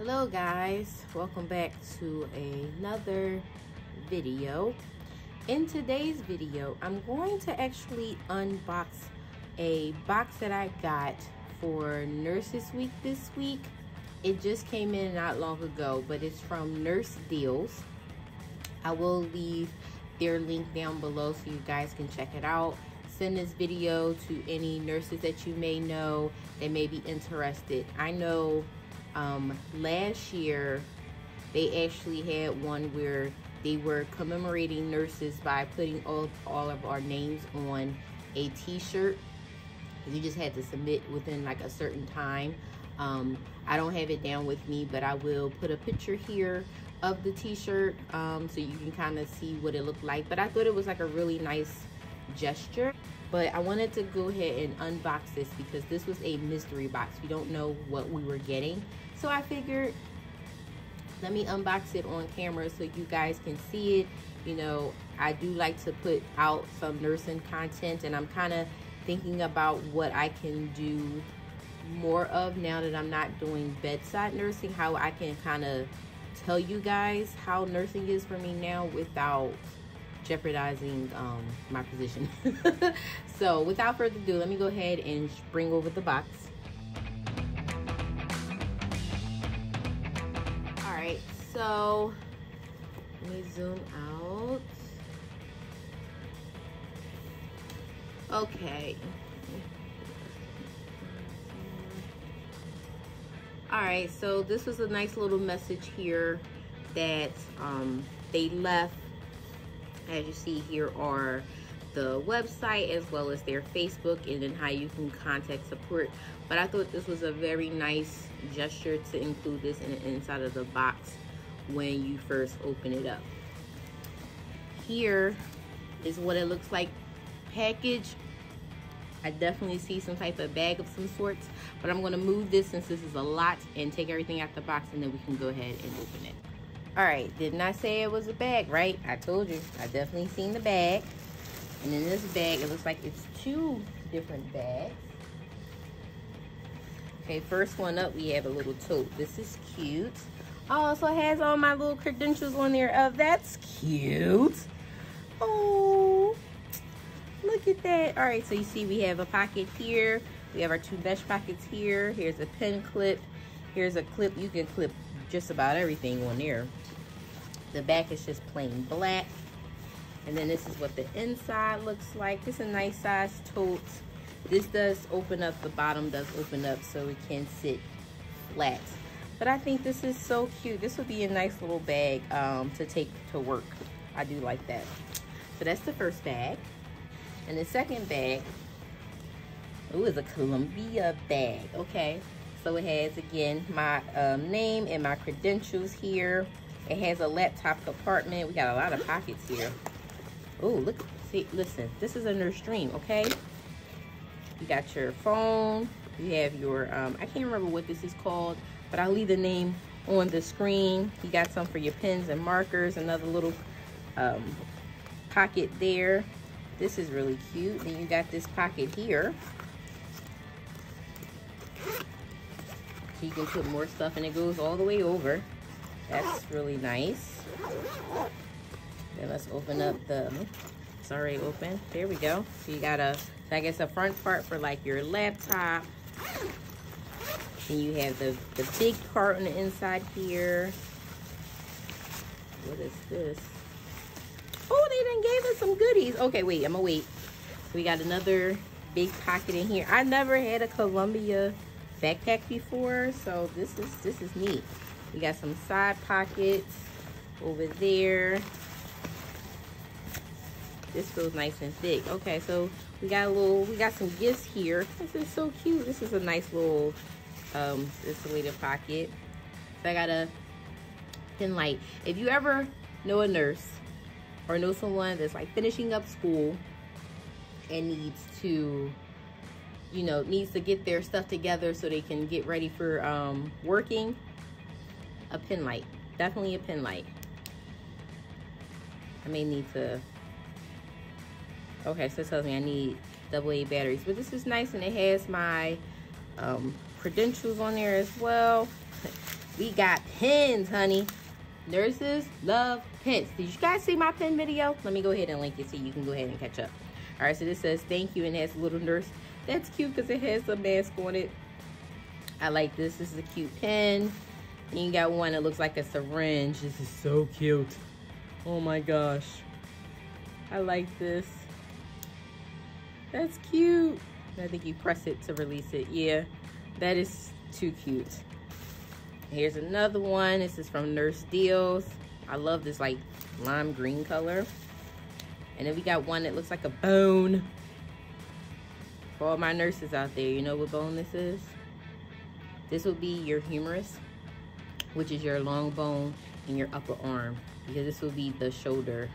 Hello guys, welcome back to another video. In today's video, I'm going to actually unbox a box that I got for Nurses Week this week. It just came in not long ago, but it's from Nursedeals. I will leave their link down below so you guys can check it out. Send this video to any nurses that you may know that may be interested. I know last year they actually had one where they were commemorating nurses by putting all of our names on a t-shirt. You just had to submit within like a certain time. I don't have it down with me, but I will put a picture here of the t-shirt so you can kind of see what it looked like. But I thought it was like a really nice gesture. But I wanted to go ahead and unbox this because this was a mystery box. We don't know what we were getting. So I figured, let me unbox it on camera so you guys can see it. You know, I do like to put out some nursing content, and I'm kind of thinking about what I can do more of now that I'm not doing bedside nursing, how I can kind of tell you guys how nursing is for me now without jeopardizing my position. So without further ado, let me go ahead and bring over the box. All right, so let me zoom out. Okay. All right, so this was a nice little message here that they left. As you see, here are the website as well as their Facebook and then how you can contact support. But I thought this was a very nice gesture to include this in the inside of the box when you first open it up. Here is what it looks like packaged. I definitely see some type of bag of some sorts, but I'm going to move this since this is a lot and take everything out the box, and then we can go ahead and open it. All right, didn't I say it was a bag, right? I told you, I definitely seen the bag. And in this bag, it looks like it's two different bags. Okay, first one up, we have a little tote. This is cute. Oh, so it has all my little credentials on there. Oh, that's cute. Oh, look at that. All right, so you see we have a pocket here. We have our two mesh pockets here. Here's a pen clip. Here's a clip. You can clip just about everything on there. The back is just plain black. And then this is what the inside looks like. It's a nice size tote. This does open up, the bottom does open up so it can sit flat. But I think this is so cute. This would be a nice little bag to take to work. I do like that. So that's the first bag. And the second bag, ooh, is a Columbia bag. Okay. So it has, again, my name and my credentials here. It has a laptop compartment. We got a lot of pockets here. Oh, look, see, listen, this is a nurse dream, okay? You got your phone. You have your, I can't remember what this is called, but I'll leave the name on the screen. You got some for your pens and markers, another little pocket there. This is really cute. Then you got this pocket here. You can put more stuff, and it goes all the way over. That's really nice. Then let's open up the, it's already open. There we go. So you got a, so I guess a front part for like your laptop. Then you have the big part on the inside here. What is this? Oh, they done gave us some goodies. Okay, wait, I'm gonna wait. We got another big pocket in here. I never had a Columbia backpack before, so this is neat. We got some side pockets over there. This feels nice and thick. Okay, so we got some gifts here. This is so cute. This is a nice little insulated pocket. So I got a pen light. If you ever know a nurse or know someone that's like finishing up school and needs to, you know, needs to get their stuff together so they can get ready for working, a pen light. Definitely a pen light. I may need to, okay, so it tells me I need AA batteries, but this is nice, and it has my credentials on there as well. We got pins, honey. Nurses love pins. Did you guys see my pin video? Let me go ahead and link it so you can go ahead and catch up. All right, so this says thank you and it has a little nurse. That's cute because it has a mask on it. I like this. This is a cute pin. And you got one that looks like a syringe. This is so cute. Oh my gosh. I like this. That's cute. I think you press it to release it. Yeah, that is too cute. Here's another one. This is from Nursedeals. I love this like lime green color. And then we got one that looks like a bone. For all my nurses out there, you know what bone this is? This will be your humerus, which is your long bone in your upper arm, because this will be the shoulder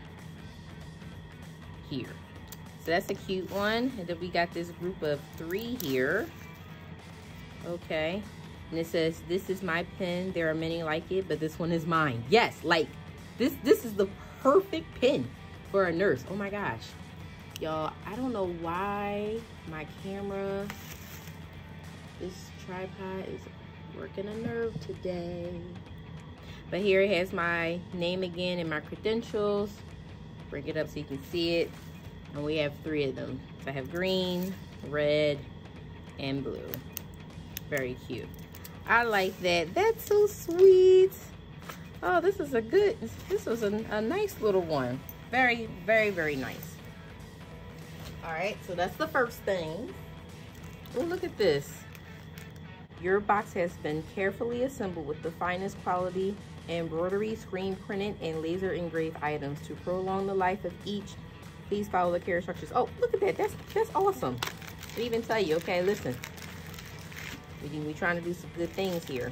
here. So that's a cute one. And then we got this group of 3 here. Okay. And it says, this is my pen. There are many like it, but this one is mine. Yes, like this is the perfect pen for a nurse. Oh my gosh. Y'all, I don't know why my camera, this tripod is working a nerve today. But here it has my name again and my credentials. Bring it up so you can see it. And we have 3 of them. So I have green, red, and blue. Very cute. I like that. That's so sweet. Oh, this was a nice little one. Very, very, very nice. All right, so that's the first thing. Oh, look at this. Your box has been carefully assembled with the finest quality embroidery, screen printed, and laser engraved items to prolong the life of each. Please follow the care instructions. Oh, look at that. That's awesome. They even tell you, okay, listen. We're trying to do some good things here.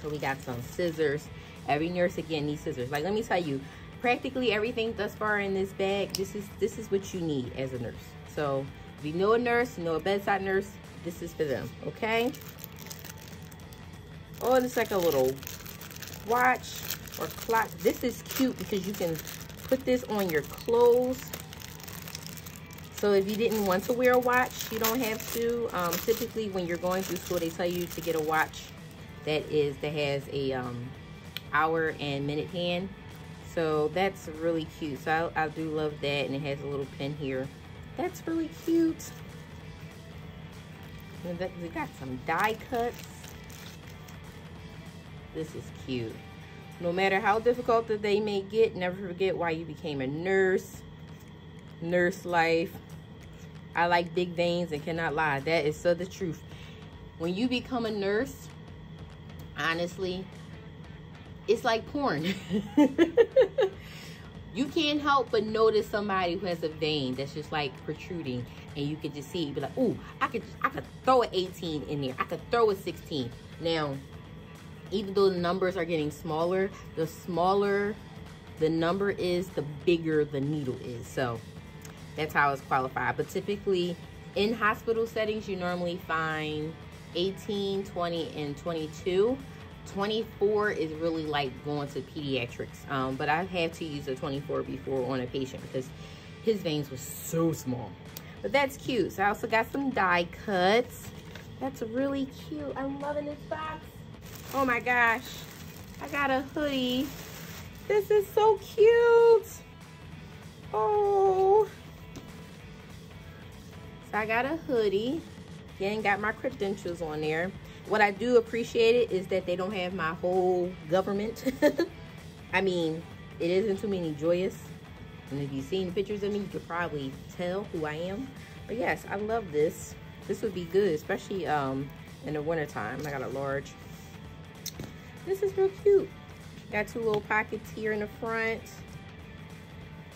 So we got some scissors. Every nurse, again, needs scissors. Like, let me tell you, practically everything thus far in this bag, this is what you need as a nurse. So if you know a nurse, you know a bedside nurse, this is for them, okay? Oh, and it's like a little watch or clock. This is cute because you can put this on your clothes. So if you didn't want to wear a watch, you don't have to. Typically when you're going through school, they tell you to get a watch that has a hour and minute hand. So that's really cute. So I do love that. And it has a little pin here. That's really cute. And we got some die cuts. This is cute. No matter how difficult that they may get, never forget why you became a nurse. Nurse life. I like big veins and cannot lie. That is so the truth. When you become a nurse, honestly, it's like porn. You can't help but notice somebody who has a vein that's just like protruding, and you can just see it. Be like, ooh, I could throw an 18 in there. I could throw a 16. Now, even though the numbers are getting smaller, the smaller the number is, the bigger the needle is. So that's how it's qualified. But typically in hospital settings, you normally find 18, 20, and 22. 24 is really like going to pediatrics. But I've had to use a 24 before on a patient because his veins were so small. But that's cute. So I also got some die cuts. That's really cute. I'm loving this box. Oh my gosh. I got a hoodie. This is so cute. Oh. So I got a hoodie. Again, got my credentials on there. What I do appreciate it is that they don't have my whole government. I mean, it isn't too many Joias. And if you've seen pictures of me, you could probably tell who I am. But yes, I love this. This would be good, especially in the wintertime. I got a large. This is real cute. Got 2 little pockets here in the front.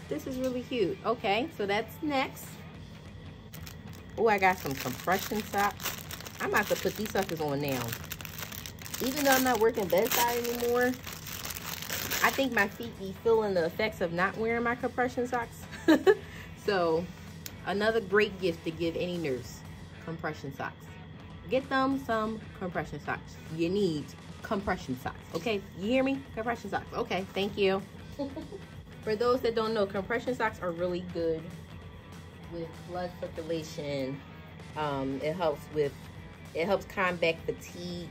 This is really cute. Okay, so that's next. Oh, I got some compression socks. I'm about to put these suckers on now. Even though I'm not working bedside anymore, I think my feet be feeling the effects of not wearing my compression socks. So, another great gift to give any nurse, compression socks. Get them some compression socks. You need compression socks, okay? You hear me? Compression socks. Okay, thank you. For those that don't know, compression socks are really good with blood circulation. It helps combat fatigue.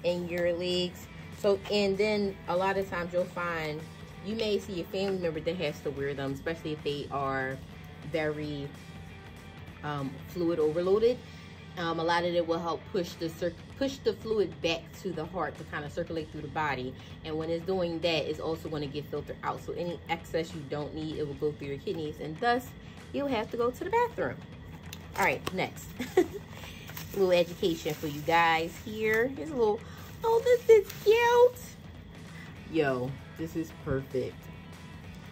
in your legs. So, and then a lot of times you'll find you may see a family member that has to wear them, especially if they are very fluid overloaded. A lot of it will help push the fluid back to the heart to kind of circulate through the body. And when it's doing that, it's also going to get filtered out. So any excess you don't need, it will go through your kidneys, and thus you'll have to go to the bathroom. All right, next. A little education for you guys here. Here's a little, oh, this is cute. Yo, this is perfect.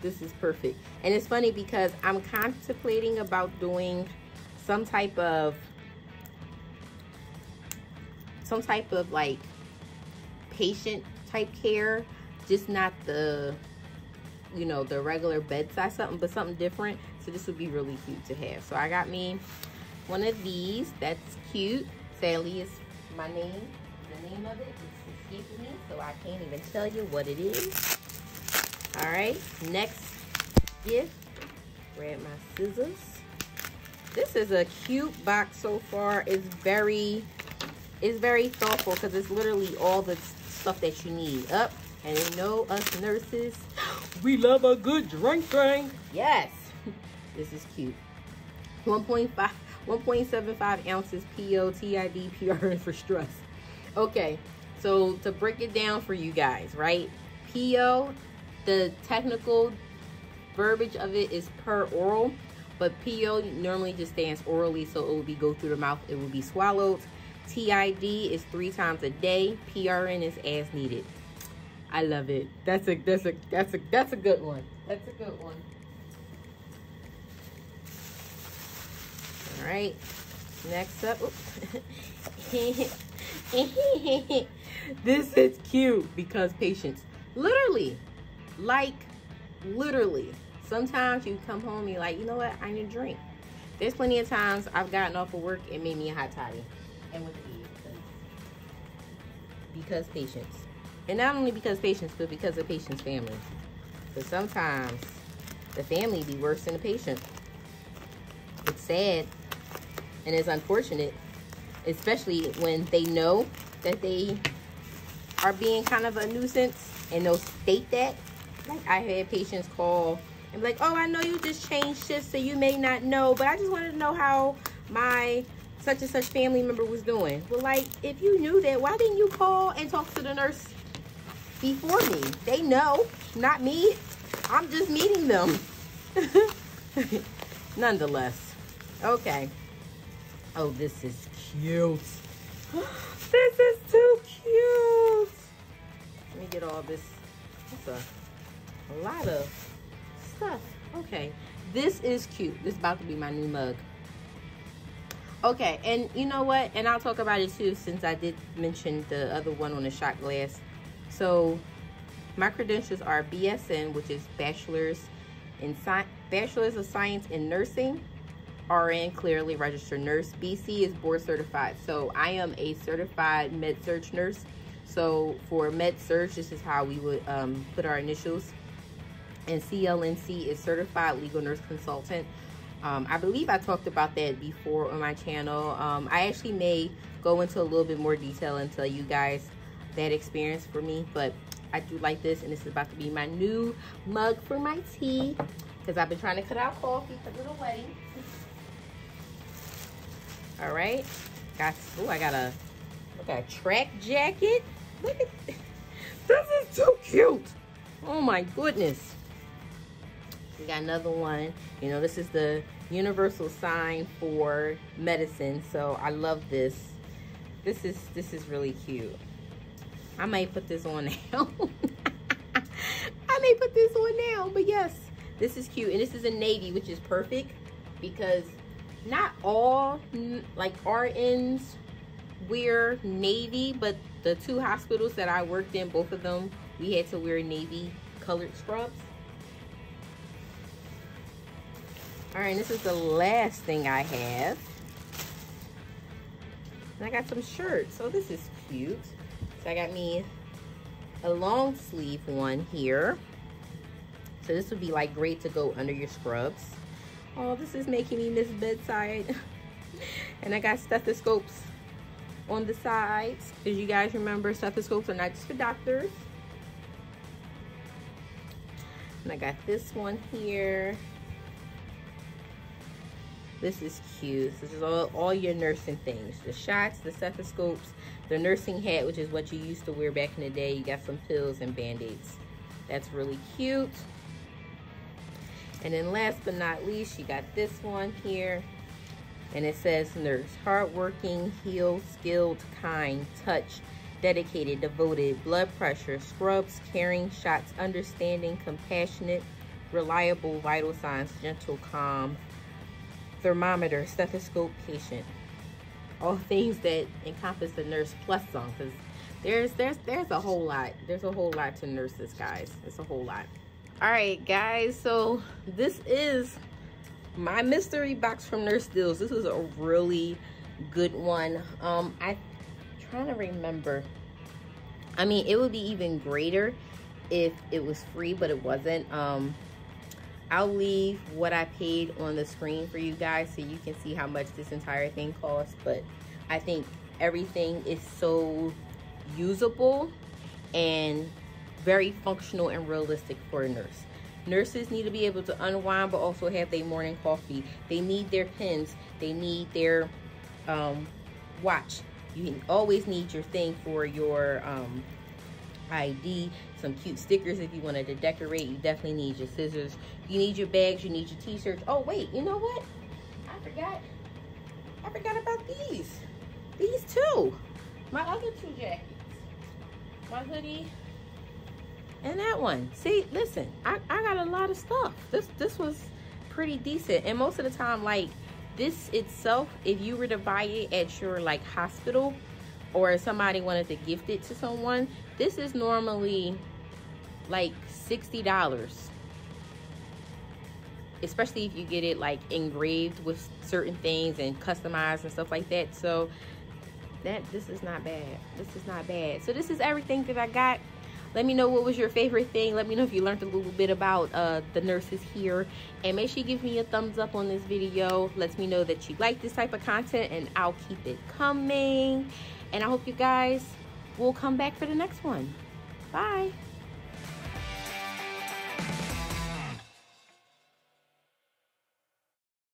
This is perfect. And it's funny because I'm contemplating about doing some type of like patient type care, just not the, you know, the regular bedside something, but something different. So this would be really cute to have. So I got me one of these. That's cute. Sadly, it's my name. The name of it is escaping me, so I can't even tell you what it is. All right, next gift. Grab my scissors. This is a cute box so far. It's very thoughtful because it's literally all the stuff that you need. Up, and you know us nurses, we love a good drink. Yes, this is cute. 1.75 ounces PO, TID, PRN for stress. Okay, so to break it down for you guys, right? PO, the technical verbiage of it is per oral, but PO normally just stands orally, so it will be go through the mouth, it will be swallowed. TID is 3 times a day. PRN is as needed. I love it. That's a good one. That's a good one. All right. Next up. This is cute because patience. Literally. Sometimes you come home and you're like, you know what? I need a drink. There's plenty of times I've gotten off of work and made me a hot toddy. And with these, because patience. And not only because patience, but because of patient's family. Because sometimes the family be worse than the patient. It's sad and it's unfortunate, especially when they know that they are being kind of a nuisance and they'll state that. Like, I had patients call and be like, oh, I know you just changed shifts, so you may not know, but I just wanted to know how my such and such family member was doing. Well, like, if you knew that, why didn't you call and talk to the nurse before me? They know, not me. I'm just meeting them. Nonetheless. Okay. Oh, this is cute. This is too cute. Let me get all this. That's a lot of stuff. Okay. This is cute. This is about to be my new mug. Okay, and you know what? And I'll talk about it too, since I did mention the other one on the shot glass. So my credentials are BSN, which is Bachelor's of Science in Nursing. RN, clearly registered nurse. BC is board certified. So I am a certified med-surg nurse. So for med-surg, this is how we would put our initials. And CLNC is certified legal nurse consultant. I believe I talked about that before on my channel. I actually may go into a little bit more detail and tell you guys that experience for me, but I do like this, and this is about to be my new mug for my tea, because I've been trying to cut out coffee because of the wedding. All right, I got a track jacket. Look at this. This is too cute. Oh my goodness. We got another one. You know, this is the universal sign for medicine. So I love this. This is really cute. I might put this on now. I may put this on now, but yes, this is cute. And this is a navy, which is perfect because not all like RNs wear navy, but the 2 hospitals that I worked in, both of them, we had to wear navy colored scrubs. All right, this is the last thing I have. And I got some shirts, so this is cute. So I got me a long sleeve one here. So this would be like great to go under your scrubs. Oh, this is making me miss bedside. And I got stethoscopes on the sides, because you guys remember stethoscopes are not just for doctors. And I got this one here. This is cute. This is all your nursing things. The shots, the stethoscopes, the nursing hat, which is what you used to wear back in the day. You got some pills and band-aids. That's really cute. And then last but not least, you got this one here. And it says nurse. Hardworking, healed, skilled, kind, touch, dedicated, devoted, blood pressure, scrubs, caring, shots, understanding, compassionate, reliable, vital signs, gentle, calm, thermometer, stethoscope, patient. All things that encompass the nurse plus some, because there's a whole lot. There's a whole lot to nurses, guys. It's a whole lot. All right, guys. So this is my mystery box from Nursedeals. This is a really good one. I'm trying to remember. I mean, it would be even greater if it was free, but it wasn't. I'll leave what I paid on the screen for you guys so you can see how much this entire thing costs. But I think everything is so usable and very functional and realistic for a nurse. Nurses need to be able to unwind, but also have their morning coffee. They need their pens. They need their watch. You always need your thing for your ID, some cute stickers if you wanted to decorate. You definitely need your scissors. You need your bags. You need your t-shirts. Oh wait, you know what? I forgot about these. These two. My other two jackets. My hoodie. And that one. See, listen, I got a lot of stuff. This was pretty decent. And most of the time, like, this itself, if you were to buy it at your like hospital, or if somebody wanted to gift it to someone, this is normally like $60. Especially if you get it like engraved with certain things and customized and stuff like that. So this is not bad. This is not bad. So this is everything that I got. Let me know what was your favorite thing. Let me know if you learned a little bit about the nurses here. And make sure you give me a thumbs up on this video. Lets me know that you like this type of content, and I'll keep it coming. And I hope you guys will come back for the next one. Bye.